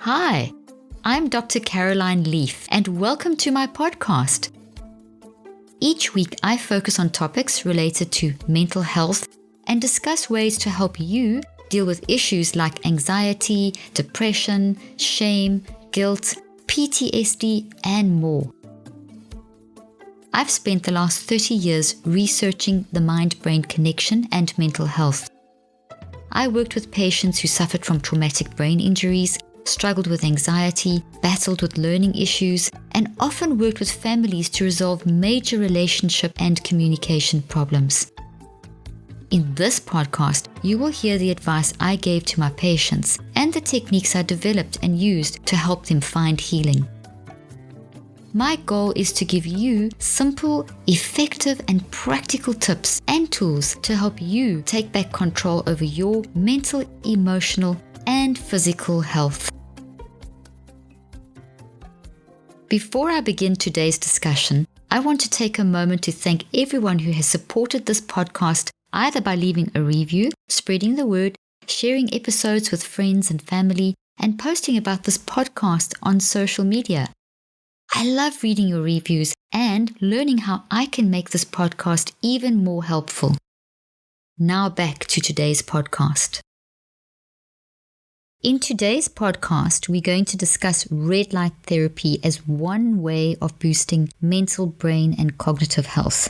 Hi, I'm Dr. Caroline Leaf, and welcome to my podcast. Each week, I focus on topics related to mental health and discuss ways to help you deal with issues like anxiety, depression, shame, guilt, PTSD, and more. I've spent the last 30 years researching the mind-brain connection and mental health. I worked with patients who suffered from traumatic brain injuries, struggled with anxiety, battled with learning issues, and often worked with families to resolve major relationship and communication problems. In this podcast, you will hear the advice I gave to my patients and the techniques I developed and used to help them find healing. My goal is to give you simple, effective, and practical tips and tools to help you take back control over your mental, emotional, and physical health. Before I begin today's discussion, I want to take a moment to thank everyone who has supported this podcast either by leaving a review, spreading the word, sharing episodes with friends and family, and posting about this podcast on social media. I love reading your reviews and learning how I can make this podcast even more helpful. Now back to today's podcast. In today's podcast, we're going to discuss red light therapy as one way of boosting mental, brain, and cognitive health.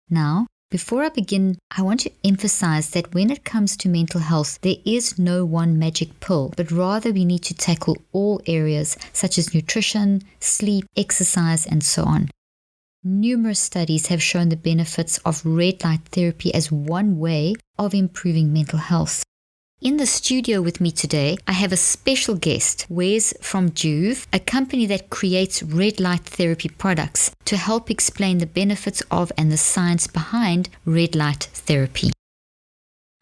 Now, before I begin, I want to emphasize that when it comes to mental health, there is no one magic pill, but rather we need to tackle all areas such as nutrition, sleep, exercise, and so on. Numerous studies have shown the benefits of red light therapy as one way of improving mental health. In the studio with me today, I have a special guest, Wes from Joovv, a company that creates red light therapy products to help explain the benefits of and the science behind red light therapy.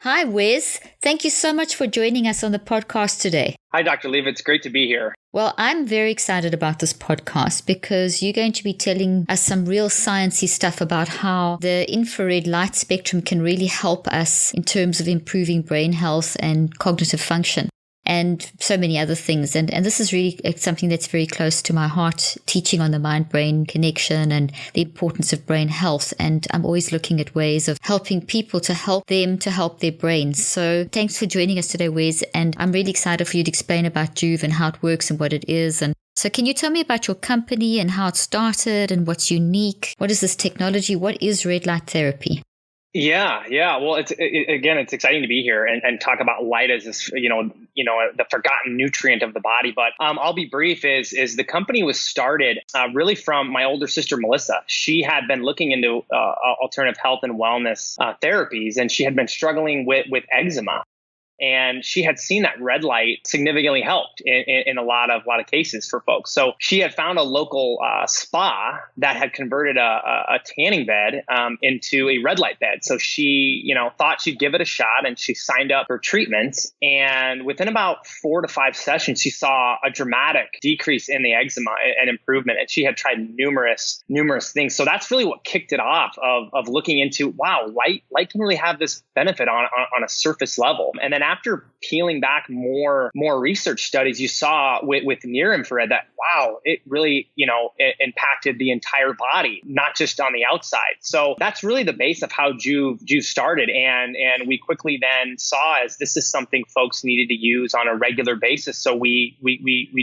Hi, Wes. Thank you so much for joining us on the podcast today. Hi, Dr. Leaf. It's great to be here. Well, I'm very excited about this podcast because you're going to be telling us some real sciencey stuff about how the infrared light spectrum can really help us in terms of improving brain health and cognitive function and so many other things. And this is really something that's very close to my heart, teaching on the mind-brain connection and the importance of brain health. And I'm always looking at ways of helping people to help them to help their brains. So thanks for joining us today, Wes. And I'm really excited for you to explain about Joovv and how it works and what it is. And so can you tell me about your company and how it started and what's unique? What is this technology? What is red light therapy? Yeah. Well, it's exciting to be here and talk about light as this, the forgotten nutrient of the body. But I'll be brief. Is the company was started really from my older sister Melissa. She had been looking into alternative health and wellness therapies, and she had been struggling with eczema. And she had seen that red light significantly helped in a lot of cases for folks. So she had found a local spa that had converted a tanning bed into a red light bed. So she, thought she'd give it a shot, and she signed up for treatments. And within about 4 to 5 sessions, she saw a dramatic decrease in the eczema and improvement. And she had tried numerous things. So that's really what kicked it off of looking into, wow, light can really have this benefit on a surface level. And then after peeling back more research studies, you saw with near infrared that, wow, it really, it impacted the entire body, not just on the outside. So that's really the base of how Joovv started. And we quickly then saw as this is something folks needed to use on a regular basis. So we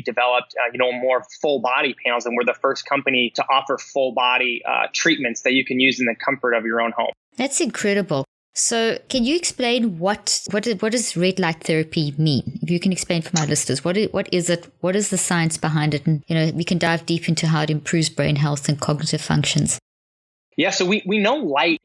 developed, more full body panels, and we're the first company to offer full body treatments that you can use in the comfort of your own home. That's incredible. So can you explain what does red light therapy mean? If you can explain for my listeners, what is it? What is the science behind it? And, we can dive deep into how it improves brain health and cognitive functions. Yeah, so we know light,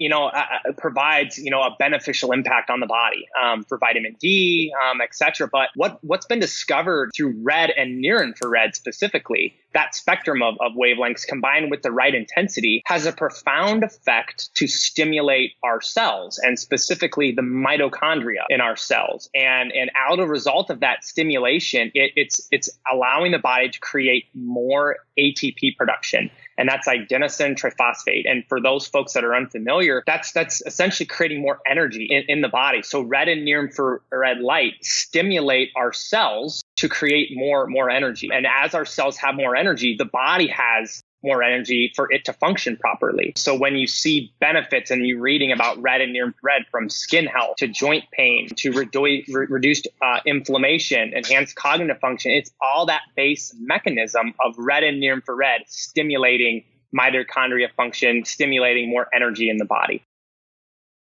provides, a beneficial impact on the body for vitamin D, et cetera. But what's been discovered through red and near infrared specifically, that spectrum of wavelengths combined with the right intensity has a profound effect to stimulate our cells, and specifically the mitochondria in our cells. And out of result of that stimulation, it's allowing the body to create more ATP production. and that's adenosine triphosphate. And for those folks that are unfamiliar, that's essentially creating more energy in the body. So red and near infrared light stimulate our cells to create more energy. And as our cells have more energy, the body has more energy for it to function properly. So when you see benefits and you're reading about red and near infrared, from skin health to joint pain to reduced inflammation, enhanced cognitive function, it's all that base mechanism of red and near infrared stimulating mitochondria function, stimulating more energy in the body.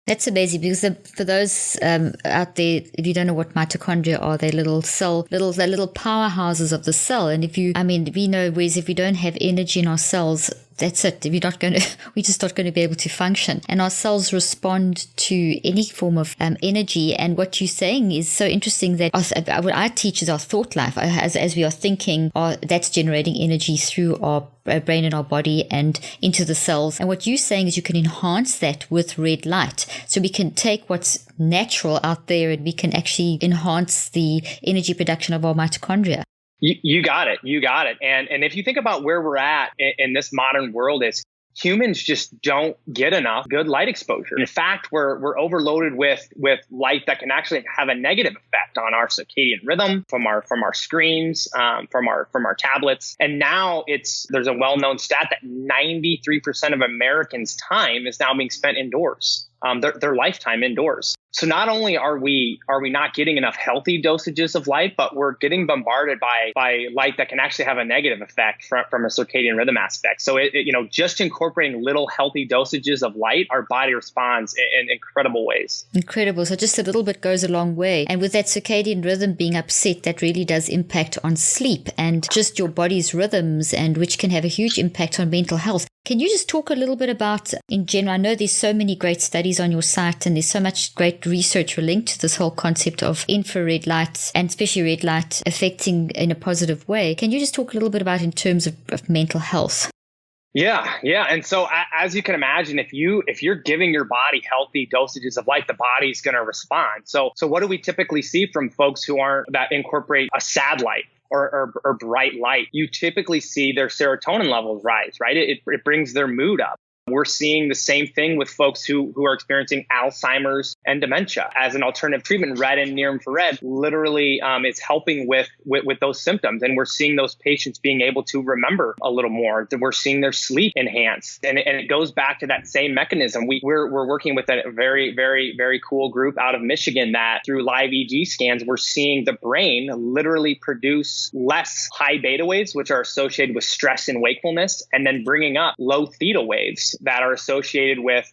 That's amazing, because for those out there, if you don't know what mitochondria are, they're little powerhouses of the cell. And we know, whereas if we don't have energy in our cells, that's it. We're just not going to be able to function. And our cells respond to any form of energy. And what you're saying is so interesting, that what I teach is our thought life. As we are thinking, that's generating energy through our brain and our body and into the cells. And what you're saying is you can enhance that with red light. So we can take what's natural out there and we can actually enhance the energy production of our mitochondria. You got it. And if you think about where we're at in this modern world, is humans just don't get enough good light exposure. In fact, we're overloaded with light that can actually have a negative effect on our circadian rhythm from our screens, from our tablets. And now there's a well-known stat that 93% of Americans' time is now being spent indoors. Their lifetime indoors. So not only are we not getting enough healthy dosages of light, but we're getting bombarded by light that can actually have a negative effect from a circadian rhythm aspect. So just incorporating little healthy dosages of light, our body responds in incredible ways. Incredible. So just a little bit goes a long way. And with that circadian rhythm being upset, that really does impact on sleep and just your body's rhythms, and which can have a huge impact on mental health. Can you just talk a little bit about, in general, I know there's so many great studies on your site and there's so much great research linked to this whole concept of infrared light and especially red light affecting in a positive way. Can you just talk a little bit about in terms of mental health? Yeah. And so as you can imagine, if you're giving your body healthy dosages of light, the body's going to respond. So what do we typically see from folks that incorporate a sad light or bright light? You typically see their serotonin levels rise, right? It brings their mood up. We're seeing the same thing with folks who are experiencing Alzheimer's and dementia. As an alternative treatment, red and near infrared literally is helping with those symptoms. And we're seeing those patients being able to remember a little more. We're seeing their sleep enhanced. And it goes back to that same mechanism. We're working with a very, very, very cool group out of Michigan that through live EEG scans, we're seeing the brain literally produce less high beta waves, which are associated with stress and wakefulness, and then bringing up low theta waves that are associated with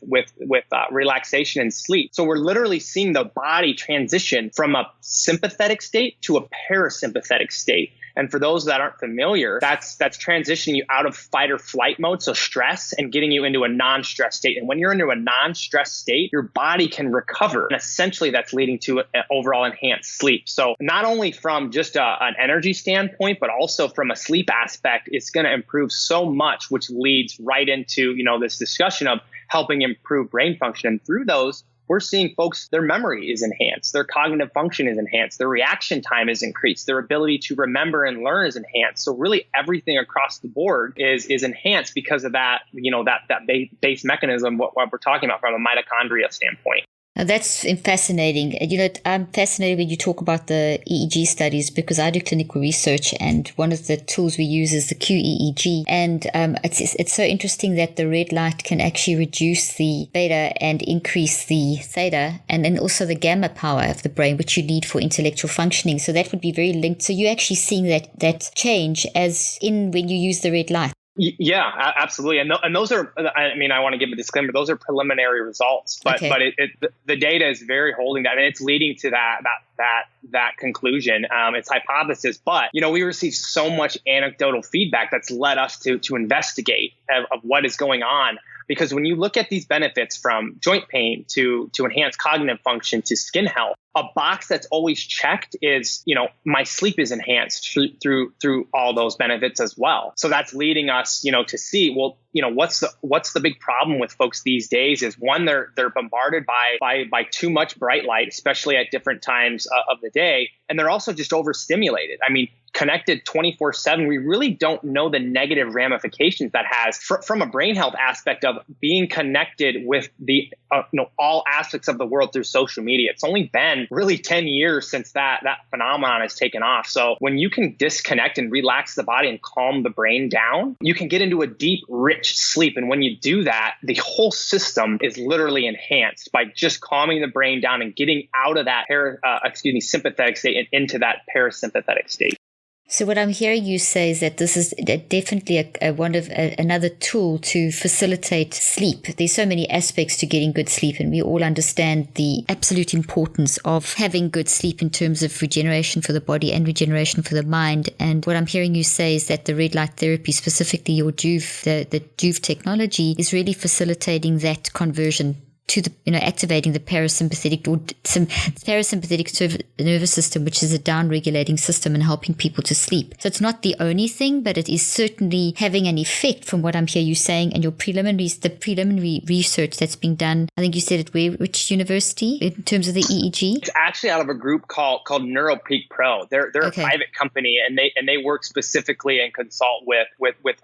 relaxation and sleep. So we're literally seeing the body transition from a sympathetic state to a parasympathetic state. And for those that aren't familiar, that's transitioning you out of fight or flight mode, so stress, and getting you into a non-stress state. And when you're into a non-stress state, your body can recover. And essentially that's leading to an overall enhanced sleep. So not only from just an energy standpoint, but also from a sleep aspect, it's going to improve so much, which leads right into, this discussion of helping improve brain function. And through those, we're seeing folks, their memory is enhanced, their cognitive function is enhanced, their reaction time is increased, their ability to remember and learn is enhanced. So really everything across the board is enhanced because of that, that base mechanism, what we're talking about from a mitochondria standpoint. Now that's fascinating. I'm fascinated when you talk about the EEG studies, because I do clinical research and one of the tools we use is the QEEG. And it's so interesting that the red light can actually reduce the beta and increase the theta, and then also the gamma power of the brain, which you need for intellectual functioning. So that would be very linked. So you're actually seeing that change as in when you use the red light. Yeah, absolutely. And those are, I want to give a disclaimer, those are preliminary results, but the data is very holding that, and it's leading to that conclusion. It's hypothesis, but we receive so much anecdotal feedback that's led us to investigate of what is going on. Because when you look at these benefits from joint pain to enhance cognitive function to skin health, a box that's always checked is, my sleep is enhanced through all those benefits as well. So that's leading us, to see, well, what's the big problem with folks these days is one, they're bombarded by too much bright light, especially at different times of the day. And they're also just overstimulated. I mean, connected 24/7, we really don't know the negative ramifications that has from a brain health aspect of being connected with the all aspects of the world through social media. It's only been really 10 years since that phenomenon has taken off. So when you can disconnect and relax the body and calm the brain down, you can get into a deep, rich sleep. And when you do that, the whole system is literally enhanced by just calming the brain down and getting out of that sympathetic state and into that parasympathetic state. So what I'm hearing you say is that this is definitely another tool to facilitate sleep. There's so many aspects to getting good sleep, and we all understand the absolute importance of having good sleep in terms of regeneration for the body and regeneration for the mind. And what I'm hearing you say is that the red light therapy, specifically your Joovv, the Joovv technology, is really facilitating that conversion to the, activating the parasympathetic nervous system, which is a down-regulating system and helping people to sleep. So it's not the only thing, but it is certainly having an effect from what I'm hearing you saying. And the preliminary research that's being done, I think you said at which university in terms of the EEG? It's actually out of a group called NeuroPeak Pro. They're a private company, and they work specifically and consult with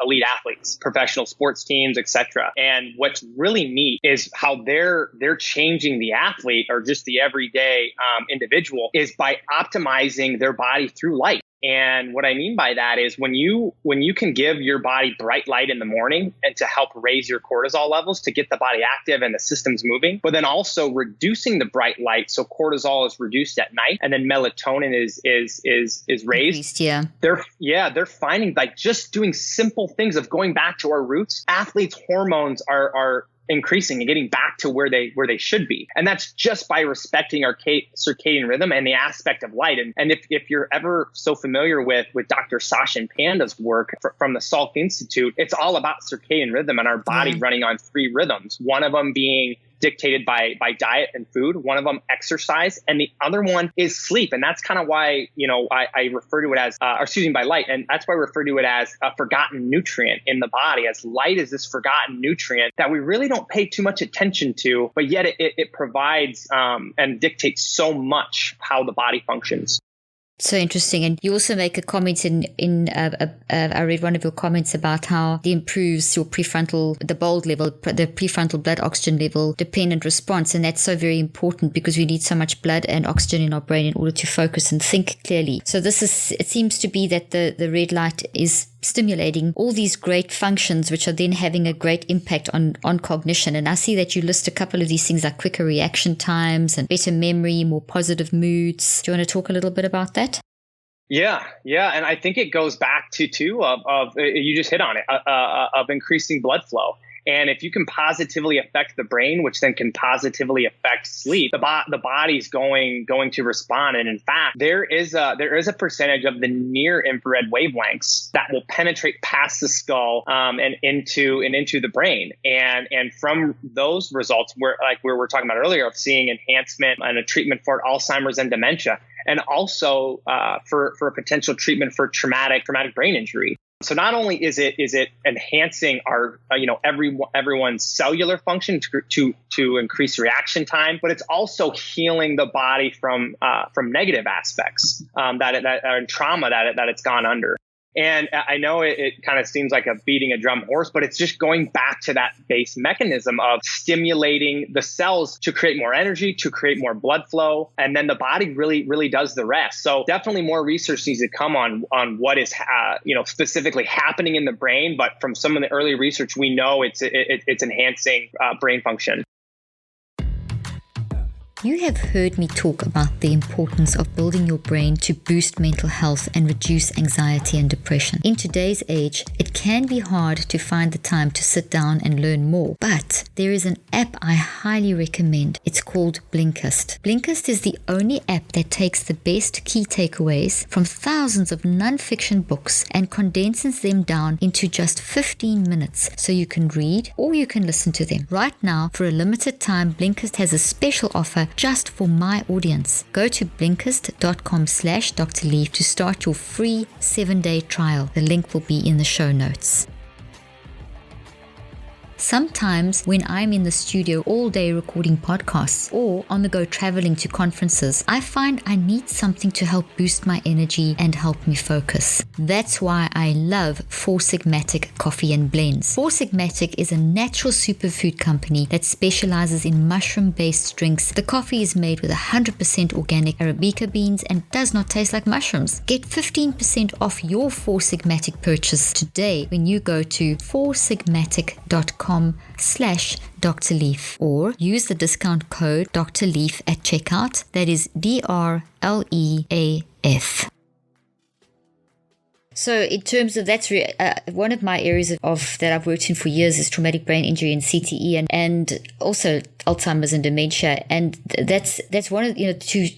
elite athletes, professional sports teams, etc. And what's really neat is how they're changing the athlete or just the everyday individual is by optimizing their body through light. And what I mean by that is when you can give your body bright light in the morning and to help raise your cortisol levels to get the body active and the systems moving, but then also reducing the bright light so cortisol is reduced at night and then melatonin is raised. They're finding by just doing simple things of going back to our roots, athletes' hormones are increasing and getting back to where they should be. And that's just by respecting our circadian rhythm and the aspect of light. And if you're ever so familiar with Dr. Sachin Panda's work from the Salk Institute, it's all about circadian rhythm and our body running on 3 rhythms. One of them being dictated by diet and food, one of them exercise, and the other one is sleep. And that's kind of why, I refer to it as, by light. And that's why I refer to it as a forgotten nutrient in the body, as light is this forgotten nutrient that we really don't pay too much attention to, but yet it provides and dictates so much how the body functions. So interesting. And you also make a comment I read one of your comments about how it improves your the BOLD level, the prefrontal blood oxygen level dependent response. And that's so very important because we need so much blood and oxygen in our brain in order to focus and think clearly. So it seems to be that the red light is stimulating all these great functions, which are then having a great impact on cognition. And I see that you list a couple of these things like quicker reaction times and better memory, more positive moods. Do you want to talk a little bit about that? Yeah. And I think it goes back to you just hit on it, of increasing blood flow. And if you can positively affect the brain, which then can positively affect sleep, the body's going to respond. And in fact, there is a percentage of the near infrared wavelengths that will penetrate past the skull and into the brain. And from those results, where we're talking about earlier, of seeing enhancement and a treatment for Alzheimer's and dementia, and also for a potential treatment for traumatic brain injury. So not only is it enhancing our everyone's cellular function to increase reaction time, but it's also healing the body from negative aspects and trauma that it's gone under. And I know it kind of seems like a beating a drum horse, but it's just going back to that base mechanism of stimulating the cells to create more energy, to create more blood flow. And then the body really, really does the rest. So definitely more research needs to come on what is, specifically happening in the brain. But from some of the early research, we know it's enhancing brain function. You have heard me talk about the importance of building your brain to boost mental health and reduce anxiety and depression. In today's age, it can be hard to find the time to sit down and learn more, but there is an app I highly recommend. It's called Blinkist. Blinkist is the only app that takes the best key takeaways from thousands of non-fiction books and condenses them down into just 15 minutes so you can read or you can listen to them. Right now, for a limited time, Blinkist has a special offer just for my audience. Go to Blinkist.com/Dr. Leaf to start your free 7-day trial. The link will be in the show notes. Sometimes when I'm in the studio all day recording podcasts or on the go traveling to conferences, I find I need something to help boost my energy and help me focus. That's why I love Four Sigmatic Coffee and Blends. Four Sigmatic is a natural superfood company that specializes in mushroom-based drinks. The coffee is made with 100% organic Arabica beans and does not taste like mushrooms. Get 15% off your Four Sigmatic purchase today when you go to foursigmatic.com/Dr. Leaf or use the discount code Dr. Leaf at checkout. That is DRLEAF. So in terms of one of my areas of that I've worked in for years is traumatic brain injury and CTE and also Alzheimer's and dementia. And that's one of,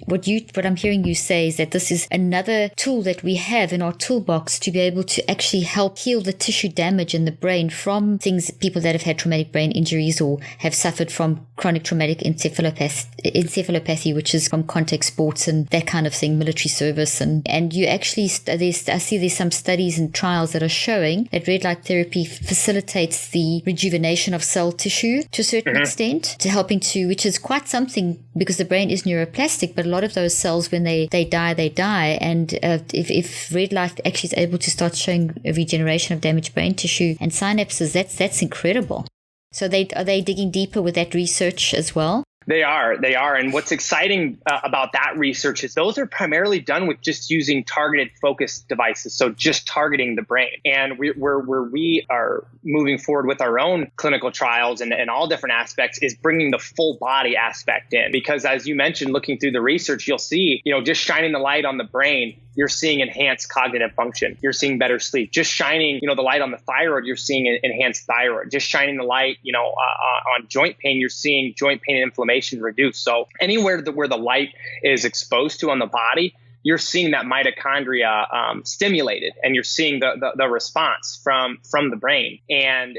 what I'm hearing you say is that this is another tool that we have in our toolbox to be able to actually help heal the tissue damage in the brain from people that have had traumatic brain injuries or have suffered from chronic traumatic encephalopathy, which is from contact sports and that kind of thing, military service. And you actually, I see there's some studies and trials that are showing that red light therapy facilitates the rejuvenation of cell tissue to a certain extent, which is quite something because the brain is neuroplastic, but a lot of those cells, when they die. And if red light actually is able to start showing a regeneration of damaged brain tissue and synapses, that's incredible. So are they digging deeper with that research as well? They are. And what's exciting about that research is those are primarily done with just using targeted focus devices. So just targeting the brain. And where we are moving forward with our own clinical trials and all different aspects is bringing the full body aspect in. Because as you mentioned, looking through the research, you'll see, just shining the light on the brain, you're seeing enhanced cognitive function. You're seeing better sleep. Just shining, the light on the thyroid, you're seeing enhanced thyroid. Just shining the light, on joint pain, you're seeing joint pain and inflammation reduce. So anywhere where the light is exposed to on the body, you're seeing that mitochondria stimulated, and you're seeing the response from the brain. And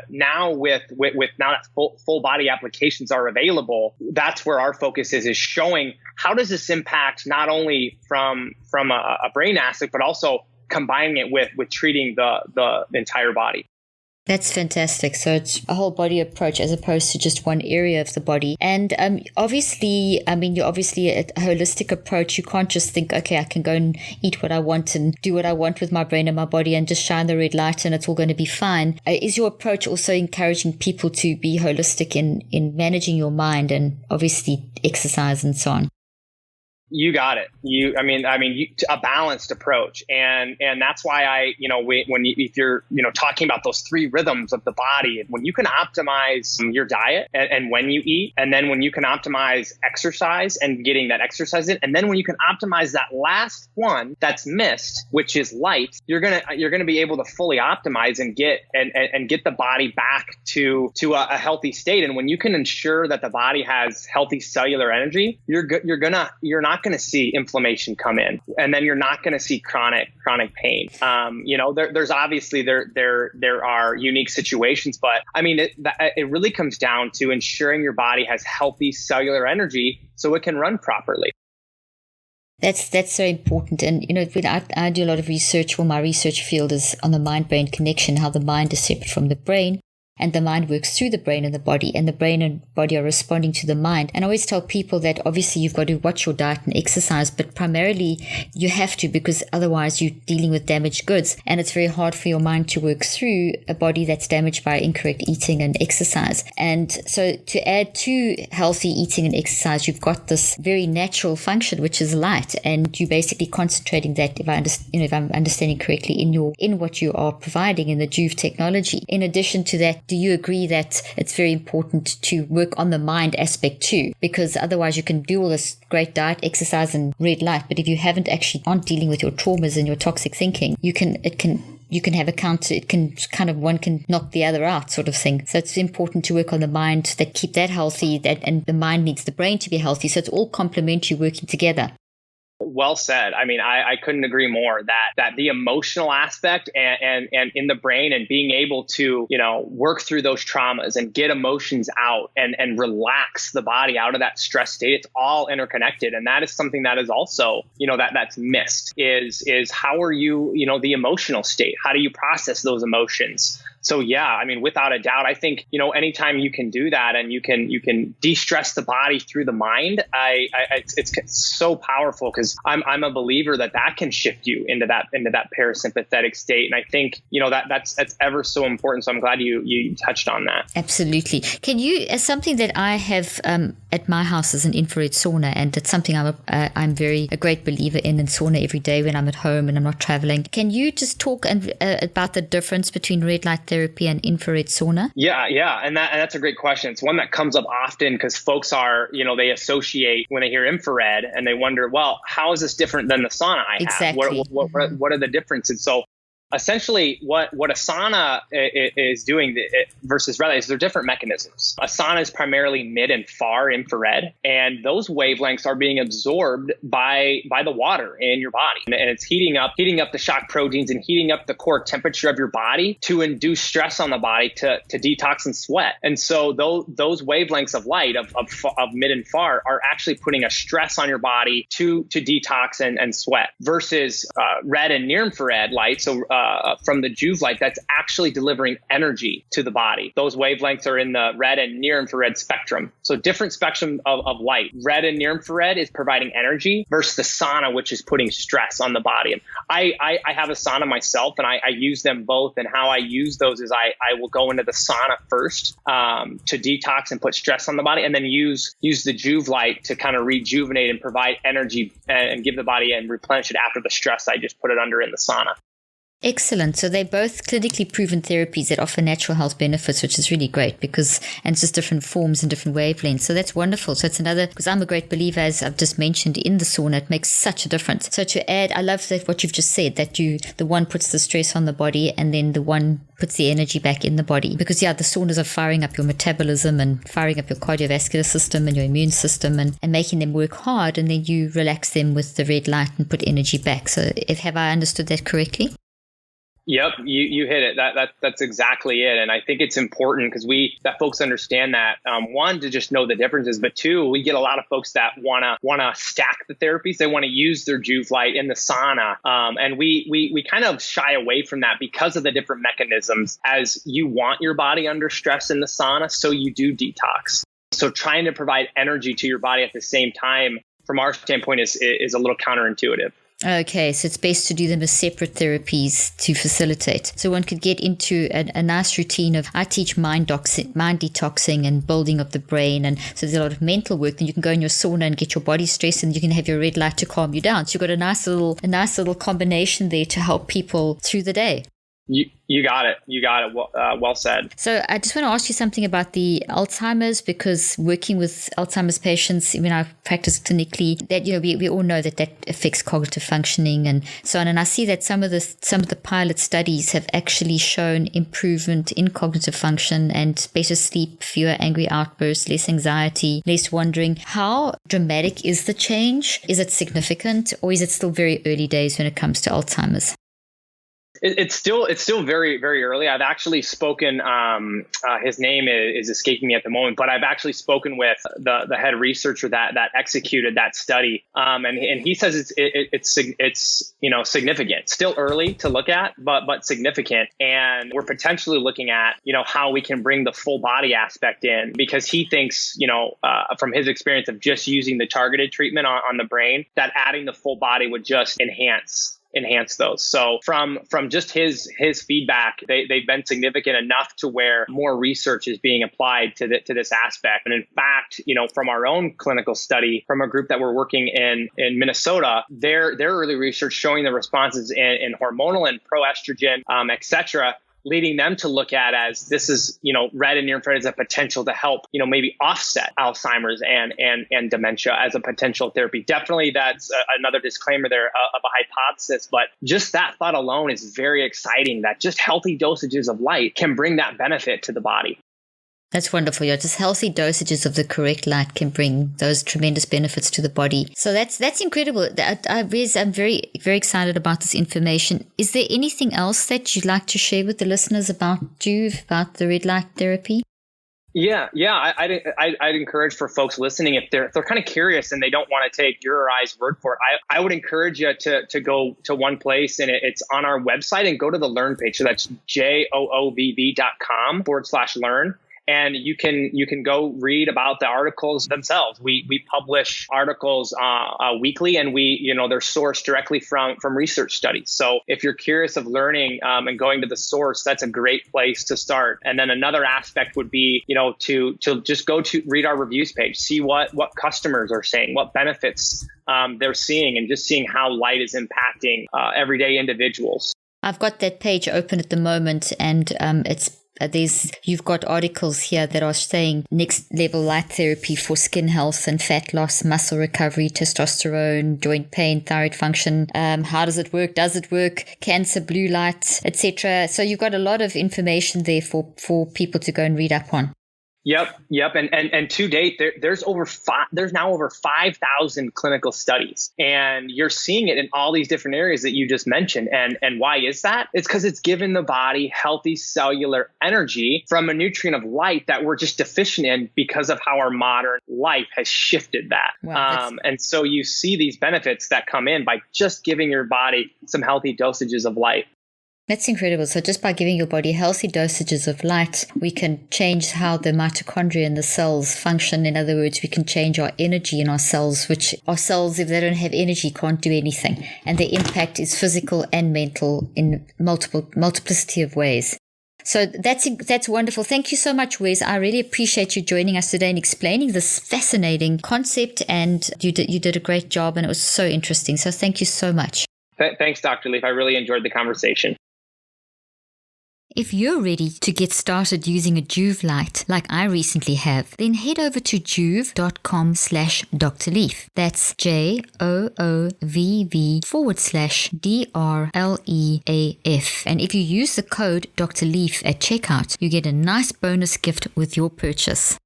now with now that full body applications are available, that's where our focus is showing how does this impact not only from a brain aspect, but also combining it with treating the entire body. That's fantastic. So it's a whole body approach as opposed to just one area of the body. And obviously, you're obviously a holistic approach. You can't just think, okay, I can go and eat what I want and do what I want with my brain and my body and just shine the red light and it's all going to be fine. Is your approach also encouraging people to be holistic in managing your mind and obviously exercise and so on? You got it. A balanced approach. And that's why if you're, talking about those three rhythms of the body, when you can optimize your diet and when you eat, and then when you can optimize exercise and getting that exercise in, and then when you can optimize that last one that's missed, which is light, you're going to be able to fully optimize and get the body back to a healthy state. And when you can ensure that the body has healthy cellular energy, you're not going to see inflammation come in, and then you're not going to see chronic pain. There's obviously there are unique situations, but it really comes down to ensuring your body has healthy cellular energy so it can run properly. That's so important. And, when I do a lot of research, my research field is on the mind-brain connection, how the mind is separate from the brain. And the mind works through the brain and the body, and the brain and body are responding to the mind. And I always tell people that obviously you've got to watch your diet and exercise, but primarily you have to, because otherwise you're dealing with damaged goods. And it's very hard for your mind to work through a body that's damaged by incorrect eating and exercise. And so to add to healthy eating and exercise, you've got this very natural function, which is light. And you're basically concentrating that, if I'm understanding correctly, in what you are providing in the Joovv technology. In addition to that, do you agree that it's very important to work on the mind aspect too? Because otherwise you can do all this great diet, exercise and red light, but if you aren't dealing with your traumas and your toxic thinking, you can have a counter, one can knock the other out sort of thing. So it's important to work on the mind, that keep that healthy, and the mind needs the brain to be healthy. So it's all complementary, working together. Well said. I mean, I couldn't agree more that the emotional aspect and in the brain and being able to, work through those traumas and get emotions out and relax the body out of that stress state. It's all interconnected. And that is something that is also, that's missed is how are you, the emotional state? How do you process those emotions? So yeah, I mean, without a doubt, I think, anytime you can do that and you can de-stress the body through the mind, it's so powerful because I'm a believer that can shift you into that parasympathetic state. And I think, that's ever so important. So I'm glad you touched on that. Absolutely. Can you, as something that I have at my house is an infrared sauna, and it's something I'm a great believer in sauna every day when I'm at home and I'm not traveling. Can you just talk about the difference between red light therapy and infrared sauna? Yeah. And that's a great question. It's one that comes up often because folks are, they associate when they hear infrared and they wonder, well, how is this different than the sauna I have? Exactly. What are the differences? So essentially, what a sauna is doing versus red light is they're different mechanisms. A sauna is primarily mid and far infrared, and those wavelengths are being absorbed by the water in your body, and it's heating up the shock proteins and heating up the core temperature of your body to induce stress on the body to detox and sweat. And so those wavelengths of light of mid and far are actually putting a stress on your body to detox and sweat versus red and near infrared light. So from the Joovv light, that's actually delivering energy to the body. Those wavelengths are in the red and near infrared spectrum. So different spectrum of light. Red and near infrared is providing energy versus the sauna, which is putting stress on the body. And I have a sauna myself, and I use them both. And how I use those is I will go into the sauna first to detox and put stress on the body, and then use the Joovv light to kind of rejuvenate and provide energy and give the body and replenish it after the stress I just put it under in the sauna. Excellent. So they're both clinically proven therapies that offer natural health benefits, which is really great and it's just different forms and different wavelengths. So that's wonderful. So it's another, because I'm a great believer, as I've just mentioned, in the sauna, it makes such a difference. So to add, I love that what you've just said, that the one puts the stress on the body and then the one puts the energy back in the body. Because the saunas are firing up your metabolism and firing up your cardiovascular system and your immune system and making them work hard, and then you relax them with the red light and put energy back. So have I understood that correctly? Yep, you hit it. That's exactly it. And I think it's important because that folks understand that, one, to just know the differences, but two, we get a lot of folks that wanna stack the therapies. They want to use their Joovv light in the sauna. And we kind of shy away from that because of the different mechanisms. As you want your body under stress in the sauna, so you do detox. So trying to provide energy to your body at the same time, from our standpoint, is a little counterintuitive. Okay, so it's best to do them as separate therapies to facilitate. So one could get into a nice routine of, I teach mind detoxing and building of the brain. And so there's a lot of mental work. Then you can go in your sauna and get your body stressed, and you can have your red light to calm you down. So you've got a nice little combination there to help people through the day. You got it. Well said. So I just want to ask you something about the Alzheimer's, because working with Alzheimer's patients, I practice clinically, that we all know that affects cognitive functioning and so on. And I see that some of the pilot studies have actually shown improvement in cognitive function and better sleep, fewer angry outbursts, less anxiety, less wandering. How dramatic is the change? Is it significant, or is it still very early days when it comes to Alzheimer's? It's still very, very early. I've actually spoken, his name is escaping me at the moment, but I've actually spoken with the head researcher that executed that study. And he says it's significant, still early to look at, but significant. And we're potentially looking at, how we can bring the full body aspect in, because he thinks, from his experience of just using the targeted treatment on the brain, that adding the full body would just enhance those. So from just his feedback, they've been significant enough to where more research is being applied to this aspect. And in fact, from our own clinical study, from a group that we're working in Minnesota, their early research showing the responses in hormonal and proestrogen, et cetera, leading them to look at as this is, red and near infrared as a potential to help, maybe offset Alzheimer's and dementia as a potential therapy. Definitely, that's another disclaimer there of a hypothesis, but just that thought alone is very exciting, that just healthy dosages of light can bring that benefit to the body. That's wonderful. Yeah, just healthy dosages of the correct light can bring those tremendous benefits to the body. So that's incredible. I'm very, very excited about this information. Is there anything else that you'd like to share with the listeners about Joovv, about the red light therapy? Yeah. I'd encourage for folks listening, if they're kind of curious and they don't want to take your or I's word for it, I would encourage you to go to one place, and it's on our website, and go to the Learn page. So that's joovv.com/learn. And you can go read about the articles themselves. We publish articles weekly, and they're sourced directly from research studies. So if you're curious of learning and going to the source, that's a great place to start. And then another aspect would be, to just go to read our reviews page, see what customers are saying, what benefits they're seeing, and just seeing how light is impacting everyday individuals. I've got that page open at the moment, and you've got articles here that are saying next level light therapy for skin health and fat loss, muscle recovery, testosterone, joint pain, thyroid function. How does it work? Does it work? Cancer, blue light, etc. So you've got a lot of information there for people to go and read up on. Yep. And to date, there's now over 5,000 clinical studies, and you're seeing it in all these different areas that you just mentioned. And why is that? It's because it's given the body healthy cellular energy from a nutrient of light that we're just deficient in because of how our modern life has shifted that. Wow, and so you see these benefits that come in by just giving your body some healthy dosages of light. That's incredible. So just by giving your body healthy dosages of light, we can change how the mitochondria and the cells function. In other words, we can change our energy in our cells, which our cells, if they don't have energy, can't do anything. And the impact is physical and mental in multiplicity of ways. So that's wonderful. Thank you so much, Wes. I really appreciate you joining us today and explaining this fascinating concept. And you did a great job, and it was so interesting. So thank you so much. Thanks, Dr. Leaf. I really enjoyed the conversation. If you're ready to get started using a Joovv light like I recently have, then head over to joovv.com/Dr. Leaf. That's JOOVV/DRLEAF. And if you use the code Dr. Leaf at checkout, you get a nice bonus gift with your purchase.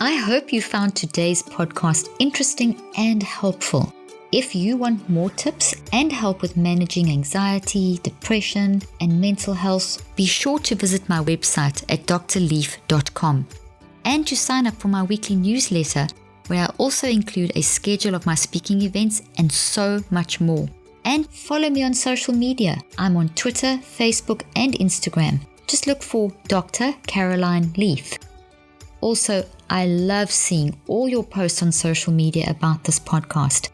I hope you found today's podcast interesting and helpful. If you want more tips and help with managing anxiety, depression, and mental health, be sure to visit my website at drleaf.com and to sign up for my weekly newsletter, where I also include a schedule of my speaking events and so much more. And follow me on social media. I'm on Twitter, Facebook, and Instagram. Just look for Dr. Caroline Leaf. Also, I love seeing all your posts on social media about this podcast.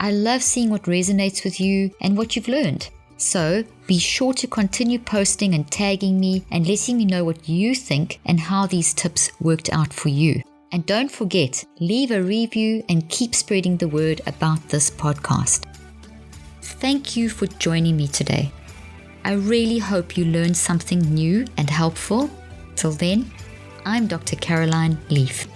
I love seeing what resonates with you and what you've learned. So be sure to continue posting and tagging me and letting me know what you think and how these tips worked out for you. And don't forget, leave a review and keep spreading the word about this podcast. Thank you for joining me today. I really hope you learned something new and helpful. Till then, I'm Dr. Caroline Leaf.